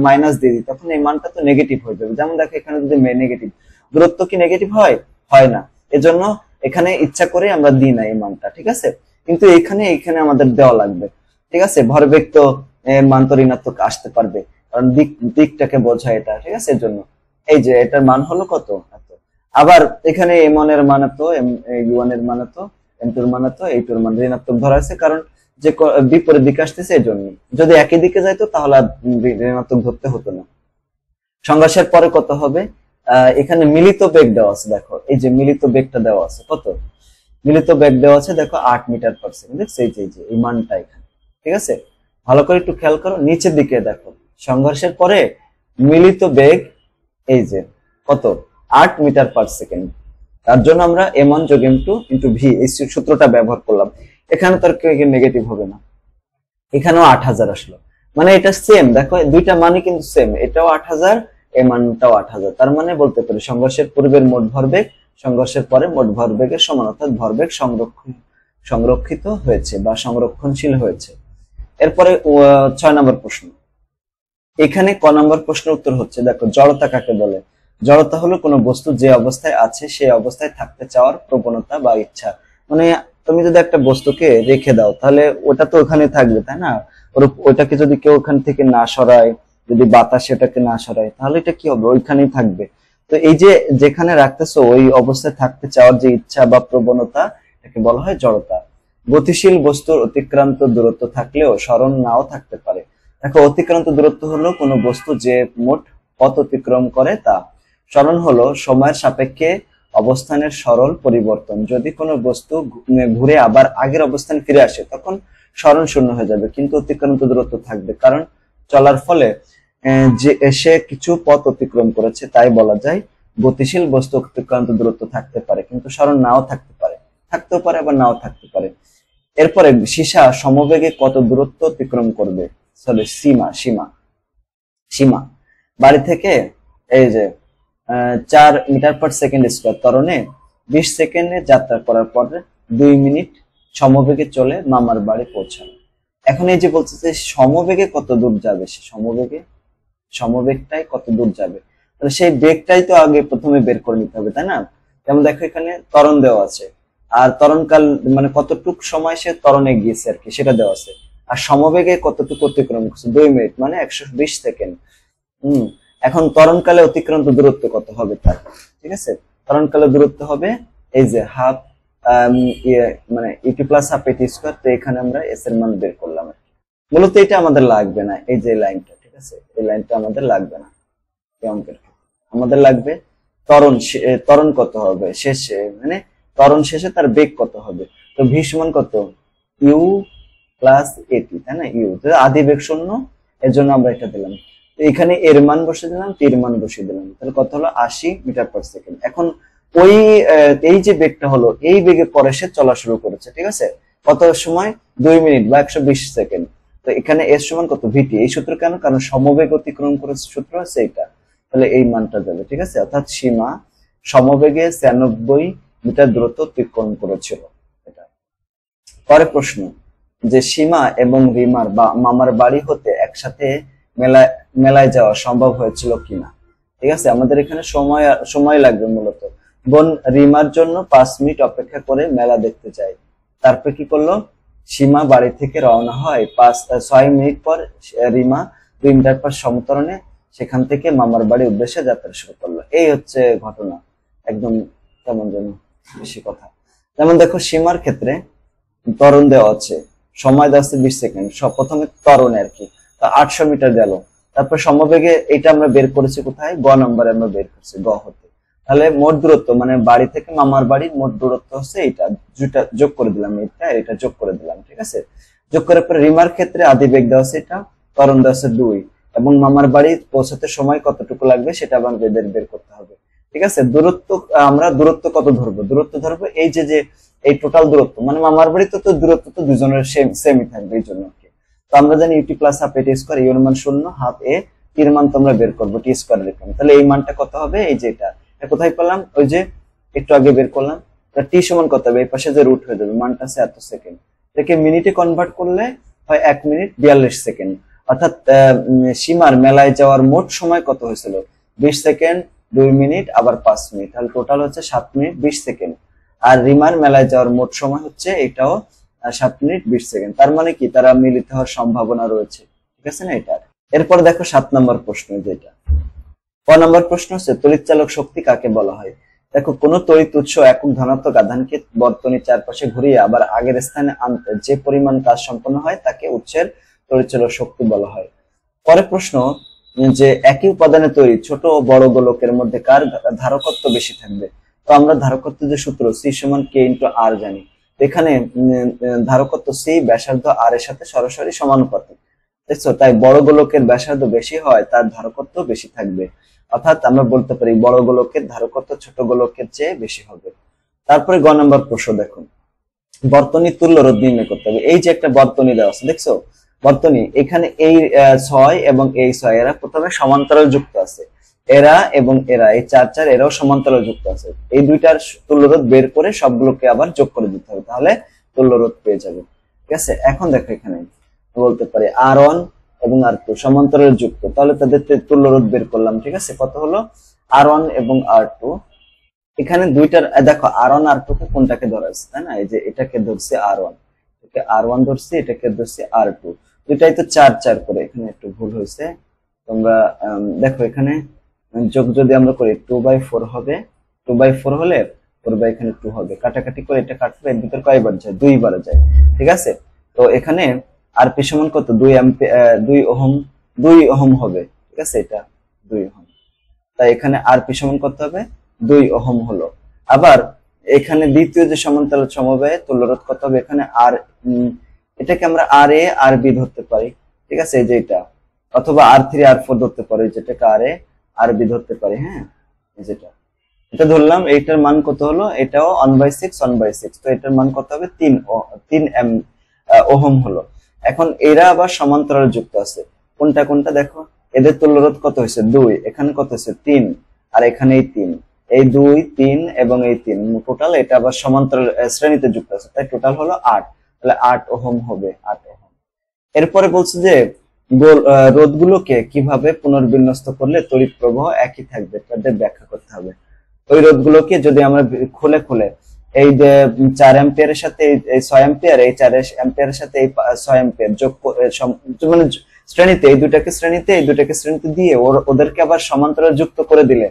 [SPEAKER 1] মাইনাস দিয়ে দিই তখন এই মানটা তো নেগেটিভ হয়ে যাবে। যেমন দেখো এখানে যদি নেগেটিভ, দূরত্ব কি নেগেটিভ হয়? হয় না। এজন্য এখানে ইচ্ছা করে আমরা দিই না এই মানটা, ঠিক আছে? কিন্তু এখানে আমাদের দেওয়া লাগবে, ঠিক আছে? ভরবেগ তো মান তো ঋণাত্মক আসতে পারবে, কারণ দিকটাকে বোঝায় এটা, ঠিক আছে? এর জন্য এই যে এটার মান হলো কত, এত। আবার এখানে M1 এর মান তো U1 এর মান তো M2 এর মান তো এই2 এর মান ঋণাত্মক ধরা আছে, কারণ যে বিপরীত দিকে আসতেছে এই জন্য। যদি একই দিকে যাইতো তাহলে ঋণাত্মক ধরতে হতো না। সংঘর্ষের পরে কত হবে? এখানে মিলিত বেগ দেওয়া আছে, দেখো এই যে মিলিত বেগটা দেওয়া আছে, কত মিলিত বেগ দেওয়া আছে দেখো 8 মিটার পার সেকেন্ড। দেখছো এই মানটা এখানে, ঠিক আছে? ভালো করে একটু খেয়াল করো, নিচের দিকে দেখো সংঘর্ষের পরে মিলিত বেগ এই যে কত 8 মিটার পার সেকেন্ড। তার জন্য আমরা M1 যোগ M2 ইন্টু V এই সূত্রটা ব্যবহার করলাম। এখানে তার নেগেটিভ হবে না, এখানেও 8000 আসলো, মানে এটা সেম। দেখো দুইটা মানে কিন্তু সেম, এটাও 8000, এই মানটাও 8000। তার মানে বলতে পারি সংঘর্ষের পূর্বের মোট ভরবেগ সংঘর্ষের পরে মোট ভরবেগের সমান, অর্থাৎ ভরবেগ সংরক্ষিত হয়েছে বা সংরক্ষণশীল হয়েছে। এরপরে 6 নম্বর প্রশ্ন। এখানে ক নম্বর প্রশ্নের উত্তর হচ্ছে, দেখো জড়তা কাকে বলে? জড়তা হলো কোনো বস্তু যে অবস্থায় আছে সেই অবস্থায় থাকতে চাওয়ার প্রবণতা বা ইচ্ছা। মানে তুমি যদি একটা বস্তুকে রেখে দাও তাহলে ওটা তো ওখানে থাকবে, তাই না? ওটাকে যদি কেউ ওখান থেকে না সরায়, যদি বাতাস এটাকে না সরায়, তাহলে এটা কি হবে? ওইখানেই থাকবে। তো এই যে যেখানে রাখতেছো ওই অবস্থায় থাকতে চাওয়ার যে ইচ্ছা বা প্রবণতা, এটাকে বলা হয় জড়তা। গতিশীল বস্তুর অতিক্রান্ত দূরত্ব থাকলেও স্মরণ নাও থাকতে পারে। দেখো অতিক্রান্ত দূরত্ব হলো কোনো বস্তু যে মোট পথ অতিক্রম করে তা। স্মরণ হলো সময়ের সাপেক্ষে অবস্থানের সরল পরিবর্তন। যদি কোনো বস্তু ঘুরে আবার আগের অবস্থানে ফিরে আসে তখন স্মরণ শূন্য হয়ে যাবে, কিন্তু অতিক্রান্ত দূরত্ব থাকবে, কারণ চলার ফলে যে সে কিছু পথ অতিক্রম করেছে। তাই বলা যায় গতিশীল বস্তু অতিক্রান্ত দূরত্ব থাকতে পারে কিন্তু স্মরণ নাও থাকতে পারে, থাকতেও পারে আবার নাও থাকতে পারে। এরপরে সীসা সমবেগে কত দূরত্ব অতিক্রম করবে? সরি সীমা বাড়ি থেকে এই যে 4 মিটার পার সেকেন্ড স্কয়ার ত্বরণে 20 সেকেন্ডে যাত্রা করার পর 2 মিনিট সমবেগে চলে মামার বাড়ি পৌঁছানো। এখন এই যে বলছে যে সমবেগে কত দূর যাবে, সে সমবেগটাই কত দূর যাবে, তাহলে সেই বেগটাই তো আগে প্রথমে বের করে নিতে হবে, তাই না? যেমন দেখো এখানে ত্বরণ দেওয়া আছে, আর ত্বরণকাল মানে কতটুক সময় সে ত্বরণে গিয়েছে আর কি সেটা দেওয়া আছে, আর সমবেগে কতটুকু অতিক্রম করছে 2 মিনিট মানে 120 সেকেন্ড। এখন ত্বরণকালে অতিক্রান্ত দূরত্ব কত হবে তার, ঠিক আছে? ত্বরণকালে দূরত্ব হবে এই যে হাফ মানে ইটি প্লাস হাফ এটি স্কয়ার। তো এখানে আমরা এস এর মান বের করলাম। মূলত এটা আমাদের লাগবে না, এই যে লাইনটা, ঠিক আছে? এই লাইনটা আমাদের লাগবে না এই অঙ্কের ক্ষেত্রে। আমাদের লাগবে ত্বরণ কত হবে শেষে, মানে ত্বরণ শেষে তার বেগ কত হবে। তো ভি সমান কত? ইউ প্লাস এটি, তাই না? ইউ আদি বেগ শূন্য, এর জন্য আমরা এটা দিলাম। এখানে এর মান বসিয়ে দিলাম, টির মান বসিয়ে দিলাম, তাহলে কত হলো 80 মিটার পার সেকেন্ড। এখন ওই এই যে বেগটা হলো এই বেগে পরে সে চলা শুরু করেছে, ঠিক আছে? কত সময়? 2 মিনিট বা 120 সেকেন্ড। তো এখানে এস সমান কত? ভিটি। এই সূত্র কেন? কারণ সমবেগ অতিক্রম করে সূত্র আছে এটা, তাহলে এই মানটা যাবে, ঠিক আছে? অর্থাৎ সীমা সমবেগে 96 মিটার দূরত্ব অতিক্রম করেছিল। এটা পরে প্রশ্ন যে সীমা এবং রিমার বা মামার বাড়ি হতে একসাথে মেলায় যাওয়া সম্ভব হয়েছিল কিনা। ঠিক আছে, আমাদের এখানে সময় লাগবে। মূলত বোন রিমার জন্য 5 মিনিট অপেক্ষা করে মেলা দেখতে যায়। তারপর কি করলো, সীমা বাড়ি থেকে রওনা হয় 6 মিনিট পর। রিমা 2 মিনিট পর সমতরণে সেখান থেকে মামার বাড়ির উদ্দেশ্যে যাত্রা শুরু করলো। এই হচ্ছে ঘটনা। একদম কেমন যেন বেশি কথা। যেমন দেখো সীমার ক্ষেত্রে ত্বরণ দেওয়া আছে, সময় দেওয়া আছে 20 সেকেন্ড। প্রথমে ত্বরণে আর কি 800 মিটার গেল। তারপর সমবেগে এটা আমরা বের করেছি কোথায়, গ নম্বরে আমরা বের করছি, গ হতে। তাহলে মোট দূরত্ব মানে বাড়ি থেকে মামার বাড়ির মোট দূরত্ব হচ্ছে এটা, দুটা যোগ করে দিলাম, এটা যোগ করে দিলাম। ঠিক আছে, যোগ করার পরে রিমার ক্ষেত্রে আদি বেগ দেওয়া আছে এটা, ত্বরণ দেওয়া আছে 2 এবং মামার বাড়ি পৌঁছাতে সময় কতটুকু লাগবে সেটা আবার বের করতে হবে। ঠিক আছে, আমরা দূরত্ব কত ধরবো, দূরত্ব ধরবো এই যে এই টোটাল দূরত্ব মানে মামার বাড়ি তো দূরত্ব তো দুজনের সেমই থাকবে, এই জন্য তো আমরা জানি u t plus half A T square, ইউর মান 0, হাফ এ টির মান তো আমরা বের করবো টি স্কয়ার রেখে। তাহলে এই মানটা কত হবে, এই যে এটা কোথায় পেলাম, ওই যে একটু আগে বের করলাম। টি সমান কত হবে, এই পাশে যে রুট হয়ে যাবে, মানটা আছে এত সেকেন্ড। এটাকে মিনিটে কনভার্ট করলে হয় 1 মিনিট 42 সেকেন্ড। অর্থাৎ সীমার মেলায় যাওয়ার মোট সময় কত হয়েছিল, 20 সেকেন্ড, 2 মিনিট আবার 5 মিনিট, তাহলে টোটাল হচ্ছে 7 মিনিট 20 সেকেন্ড। আর রিমার মেলায় যাওয়ার মোট সময় হচ্ছে এটাও 7 মিনিট 20 সেকেন্ড। তার মানে কি তারা মিলিত হওয়ার সম্ভাবনা রয়েছে। ঠিক আছে না এটা। এরপর দেখো 7 নম্বর প্রশ্ন, যেটা ক নম্বর প্রশ্ন হচ্ছে তড়িৎ চালক শক্তি কাকে বলা হয়। দেখো কোন তড়িৎ উৎস একক ধনাত্মক আধানকে বর্তনীর চারপাশে ঘুরিয়ে আবার আগের স্থানে আনতে যে পরিমাণ কাজ সম্পন্ন হয় তাকে উৎসের তড়িৎ চালক শক্তি বলা হয়। পরে প্রশ্ন যে একই উপাদানে তৈরি ছোট ও বড় গোলকের মধ্যে কার ধারকত্ব বেশি থাকবে। তো আমরা ধারকত্ব যে সূত্র সি সমান কে ইন্টু আর জানি, এখানে ধারকত্ব সি ব্যাসার্ধ আর এর সাথে সরাসরি সমানুপাতিক। দেখছো, তাই বড় গোলকের ব্যাসার্ধ বেশি হয় তার ধারকত্ব বেশি থাকবে। অর্থাৎ আমরা বলতে পারি বড় গোলকের ধারকত্ব ছোট গোলকের চেয়ে বেশি হবে। তারপরে গ নম্বর প্রশ্ন দেখুন, বর্তনী তুল্য রোধ নির্ণয় করতে হবে। এই যে একটা বর্তনী দেওয়া আছে, দেখছো বর্তনী, এখানে এই 6 এবং এই 6 এরা প্রথমে সমান্তরাল যুক্ত আছে, এরা এবং এরা এই 4 এরাও সমান্তরাল যুক্ত আছে। এই দুইটার তুল্যরোধ বের করে সবগুলোকে আবার যোগ করে দিতে হবে, তাহলে তুল্যরোধ পেয়ে যাবে। ঠিক আছে, এখন দেখো এখানে বলতে পারি R1 এবং R2 সমান্তরাল যুক্ত, তাহলে তাদের তুল্যরোধ বের করলাম। ঠিক আছে, কত হলো R1 এবং R2। এখানে দুইটার দেখো R1 R2 কে কোনটাকে ধরা আছে, তাই না, এই যে এটাকে ধরছে R1, এটাকে R1 ধরছি, এটাকে ধরছি R2, দুইটাই তো 4 করে। এখানে একটু ভুল হয়েছে, তোমরা দেখো এখানে যোগ যদি আমরা করি 2/4 হবে, 2/4 হলে 4/এখানে 2 হবে, কাটাকাটি করে এটা কাটলে এর ভিতর কয়বার যায়, 2 বার যায়। ঠিক আছে, তো এখানে আরপি সমান কত, 2 ওহম হবে। ঠিক আছে, এটা 2 ওহম, তাই এখানে আরপি সমান কত হবে, 2 ওহম হলো। আবার এখানে দ্বিতীয় যে সমান্তরাল সমবায়ে তুল্যরোধ কত হবে, এখানে আর এটাকে আমরা আর এ আর বি ধরতে পারি। ঠিক আছে, এই যে এটা, অথবা R3 R4 ধরতে পারি, যেটাকে আর এ আর বি ধরতে পারি। হ্যাঁ, যেটা এটা ধরলাম, এইটার মান কত হলো, এটাও 1/6, তো এটার মান কত হবে, 3 ওহম হলো। এখন এরা আবার সমান্তরাল যুক্ত আছে, কোনটা কোনটা দেখো, এদের তুল্যরোধ কত হয়েছে 2, এখানে কত হয়েছে 3, আর এখানে এই 3, এই 2 3 এবং এই 3 টোটাল এটা আবার সমান্তরাল শ্রেণীতে যুক্ত আছে, তাই টোটাল হলো 8, তাহলে 8 ওহম হবে, 8 ওহম। এরপরে বলছে যে রোধগুলোকে কিভাবে পুনর্বিন্যস্ত করলে তড়িৎ প্রবাহ একই থাকবে তাদের ব্যাখ্যা করতে হবে। ওই রোধগুলোকে যদি আমরা খুলে এই 4 অ্যাম্পিয়ারের সাথে এই 6 অ্যাম্পিয়ার, এই 4 অ্যাম্পিয়ারের সাথে এই 6 অ্যাম্পিয়ার যোগ মানে শ্রেণীতে, এই দুটাকে শ্রেণীতে দিয়ে ওদেরকে আবার সমান্তরাল যুক্ত করে দিলে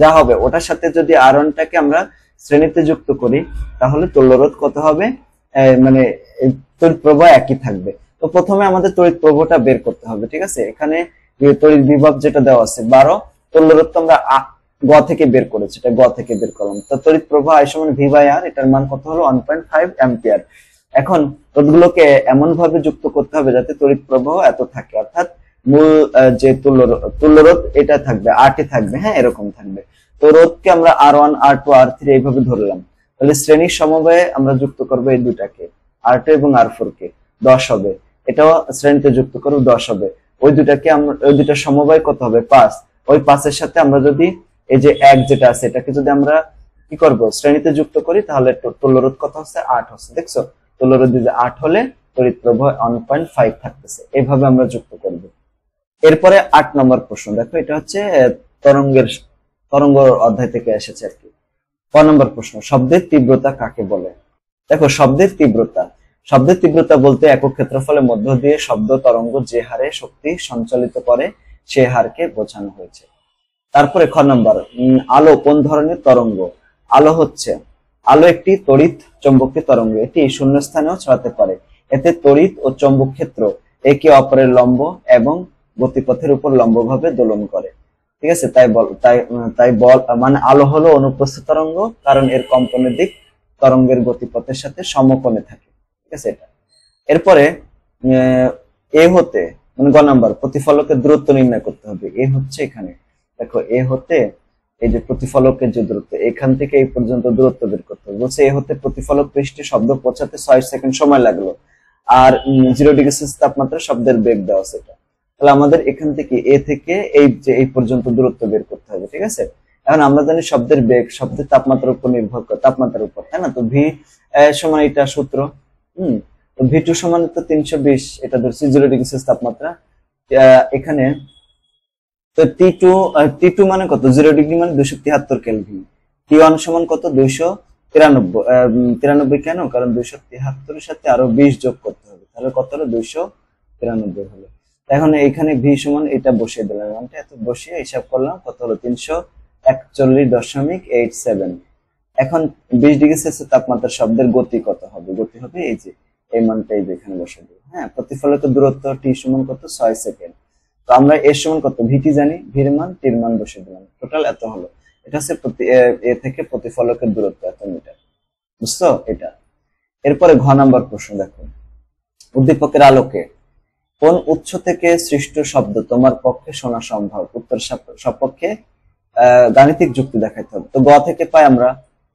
[SPEAKER 1] যা হবে, ওটার সাথে যদি R1টাকে আমরা শ্রেণীতে যুক্ত করি তাহলে তুল্যরোধ কত হবে, মানে তড়িৎ প্রবাহ একই থাকবে। তো প্রথমে আমাদের তড়িৎ প্রবাহটা বের করতে হবে। ঠিক আছে, এখানে তড়িৎ বিভব যেটা দেওয়া আছে 12, তুল্যরোধ তো আমরা গ থেকে বের করেছি, এটা গ থেকে বের করলাম। তো তড়িৎ প্রবাহ I সমান V/R, এটার মান কত হলো 1.5 অ্যাম্পিয়ার। এখন রোধগুলোকে এমন ভাবে যুক্ত করতে হবে যাতে তড়িৎ প্রবাহ এত থাকে, অর্থাৎ মূল যে তুল্যরোধ এটা থাকবে, আরটি থাকবে, হ্যাঁ এরকম থাকবে। তো রোধকে আমরা R1 R2 R3 এইভাবে ধরলাম, তাহলে শ্রেণীর সমবায়ে আমরা যুক্ত করবো এই দুটাকে, R2 এবং R4 কে, 10 হবে। এটাও শ্রেণীতে যুক্ত করবো, 10 হবে। ওই দুটার সমবায় কত হবে, 5। ওই 5-এর সাথে আমরা যদি এই যে 1 যেটা আছে এটাকে যদি আমরা কি করব, শ্রেণীতে যুক্ত করি, তাহলে তুল্যরোধ কত হচ্ছে, 8 হচ্ছে। দেখছো, তো তুল্যরোধী যে 8 হলে তড়িৎ প্রবাহ 1.5 থাকতেছে। এইভাবে আমরা যুক্ত করব। এরপরে 8 নম্বর প্রশ্ন দেখো, এটা হচ্ছে তরঙ্গ অধ্যায় থেকে এসেছে আর কি। 9 নম্বর প্রশ্ন, শব্দের তীব্রতা কাকে বলে? দেখো, শব্দের তীব্রতা বলতে একক ক্ষেত্রফলের মধ্য দিয়ে শব্দ তরঙ্গ যে হারে শক্তি সঞ্চালিত করে সে হারকে বোঝানো হয়েছে। তারপরে খ নম্বর, আলো কোন ধরনের তরঙ্গ? আলো একটি তড়িৎ চৌম্বকীয় তরঙ্গ। এটি শূন্যস্থানেও ছড়াতে পারে। এতে তড়িৎ ও চৌম্বক ক্ষেত্র একে অপরের লম্ব এবং গতিপথের উপর লম্বভাবে দোলন করে। ঠিক আছে, তাই বল মানে আলো হলো অনুপ্রস্থ তরঙ্গ, কারণ এর কম্পনের দিক তরঙ্গের গতিপথের সাথে সমকোণে থাকে। ঠিক আছে, এটা। এরপরে এ হতে মানে গ নাম্বার, প্রতিফলকের দূরত্ব নির্ণয় করতে হবে। এ হচ্ছে এখানে দেখো, এ হতে এই যে প্রতিফলকের যে দূরত্ব, এখান থেকে এই পর্যন্ত দূরত্ব বের করতে হবে। বলছে এ হতে প্রতিফলক পৃষ্ঠে শব্দ পৌঁছাতে 6 সেকেন্ড সময় লাগলো, আর 0 ডিগ্রি সেলসিয়াস তাপমাত্রা শব্দের বেগ দেওয়া সেটা। তাহলে আমাদের এখান থেকে এ থেকে এই পর্যন্ত দূরত্ব বের করতে হবে। ঠিক আছে, এখন আমরা জানি শব্দের বেগ শব্দের তাপমাত্রার উপর নির্ভর করে, তাপমাত্রার উপর, তাই না? তো ভি সমান এটা সূত্র, তো ভি2 সমান তো 320, এটা ধরছি 0 ডিগ্রি সেলসিয়াস তাপমাত্রা। এখানে তো টি2 মানে কত? 0 ডিগ্রি মানে 273 কেলভিন। টি1 সমান কত? 293 কেন? কারণ 273 এর সাথে আরো 20 যোগ করতে হবে, তাহলে কত হলো? 293 হলো। এখন এখানে ভি সমান এটা বসিয়ে দিলাম, মানটা এত বসিয়ে হিসাব করলাম, কত হলো? 341.87। এখন 20 ডিগ্রি সেলসিয়াস তাপমাত্রা শব্দের গতি কত হবে? গতি হবে এই যে এই মানটা এই যে এখানে বসিয়ে দেব। হ্যাঁ, প্রতিফলকের দূরত্ব টি সমান কত? 6 সেকেন্ড। তো আমরা এর সমান কত? ভিটি জানি, ভির মান, টির মান বসিয়ে দিলাম, টোটাল এত হলো। এটা হচ্ছে এ থেকে প্রতিফলকের দূরত্ব, এত মিটার। বুঝছো এটা? এরপরে ঘ নাম্বার প্রশ্ন দেখো, উদ্দীপকের আলোকে কোন উৎস থেকে সৃষ্ট শব্দ তোমার পক্ষে শোনা সম্ভব? উত্তর সপক্ষে গাণিতিক যুক্তি দেখাইতে হবে। তো গ থেকে পাই আমরা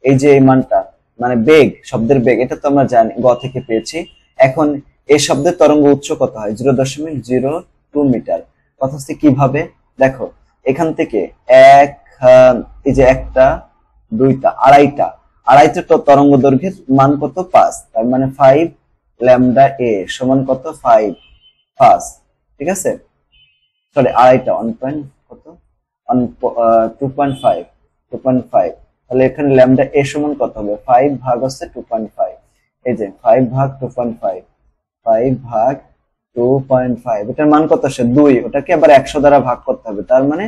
[SPEAKER 1] এই যে এই মানটা, মানে বেগ, শব্দের বেগ, এটা তো আমরা জানি, গ থেকে পেয়েছি। এখন এই শব্দের তরঙ্গ উৎস কত হয়? 0.02 মিটার। কথা হচ্ছে কিভাবে? দেখো, এখান থেকে এই যে একটা, দুইটা, আড়াইটা তরঙ্গ দৈর্ঘ্যের মান কত? 5। তার মানে 5 ল্যামডা এ সমান কত? 5। ঠিক আছে, সরি আড়াইটা 2.5। তাহলে এখানে ল্যামডা এ সমান কত হবে? 5 ভাগ হচ্ছে 2.5। এই যে 5 ভাগ 2.5, 5 ভাগ 2.5, এটার মান কত আসে? 2। ওটাকে আবার 100 দ্বারা ভাগ করতে হবে, তার মানে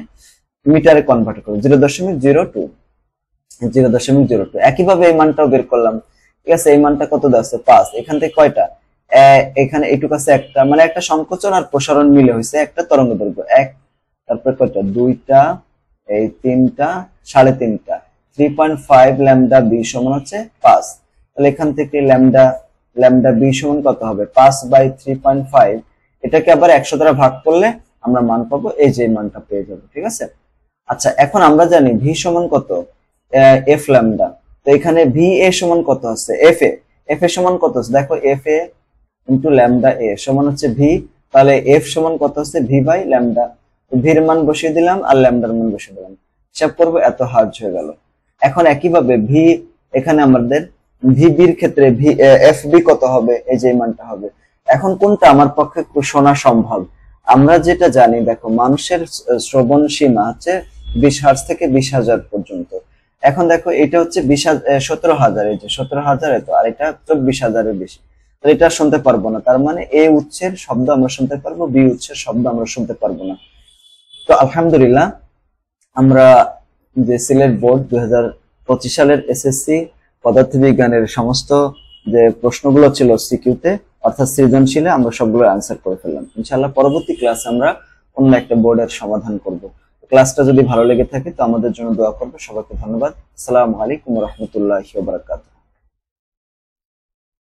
[SPEAKER 1] মিটারে কনভার্ট করব, 0.02। একইভাবে এই মানটাও বের করলাম। ঠিক আছে, এই মানটা কত দেওয়া আছে? 5। এখান থেকে কয়টা? এখানে এইটুকু আছে একটা, মানে একটা সংকোচন আর প্রসারণ মিলে হয়েছে একটা তরঙ্গ দৈর্ঘ্য। 1, তারপর কয়টা? 2টা, এই 3টা, 3.5টা, 3.5 ল্যামডা বি সমান হচ্ছে 5। তাহলে এখান থেকে ল্যামডা বি সমান কত হবে? 5/3.5। এটাকে আবার 100 দ্বারা ভাগ করলে আমরা মান পাবো, এই যে মানটা পেয়ে যাবো। ঠিক আছে, আচ্ছা, এখন আমরা জানি ভি সমান কত? F lambda. তো এখানে ভি এ সমান কত আছে? এফ এ সমান কত আছে? দেখো, এফ এ ইন্টু ল্যামডা এ সমান হচ্ছে ভি। তাহলে এফ সমান কত আছে? V by lambda. ভির মান বসিয়ে দিলাম আর ল্যামডার মান বসিয়ে দিলাম, হিসাব করবো, এত হার্জ হয়ে গেল। এখন একইভাবে ভি, এখানে আমাদের ভি বির ক্ষেত্রে এফ বি কত হবে? এই যে মানটা হবে। এখন কোনটা আমার পক্ষে শোনা সম্ভব? আমরা যেটা জানি, দেখো, মানুষের শ্রবণ সীমা হচ্ছে 20 হার্জ থেকে 20,000 পর্যন্ত। এখন দেখো, এটা হচ্ছে 17,000, এই যে 17,000 এত, আর এটা 24,000-এর বেশি। তো এটা শুনতে পারবো না, তার মানে এ উৎসের শব্দ আমরা শুনতে পারবো, বি উৎসের শব্দ আমরা শুনতে পারবো না। তো আলহামদুলিল্লাহ, আমরা যে সিলেট বোর্ড 2025 সালের এসএসসি পদার্থবিজ্ঞানের সমস্ত যে প্রশ্নগুলো ছিল সিকিউতে, অর্থাৎ সৃজনশীলে, আমরা সবগুলো আনসার করে ফেললাম। ইনশাআল্লাহ পরবর্তী ক্লাসে আমরা অন্য একটা বোর্ডের সমাধান করব। ক্লাসটা যদি ভালো লেগে থাকে তো আমাদের জন্য দোয়া করবে। সবাইকে ধন্যবাদ। আসসালামু আলাইকুম ওয়া রাহমাতুল্লাহি ওয়া বারাকাতুহু।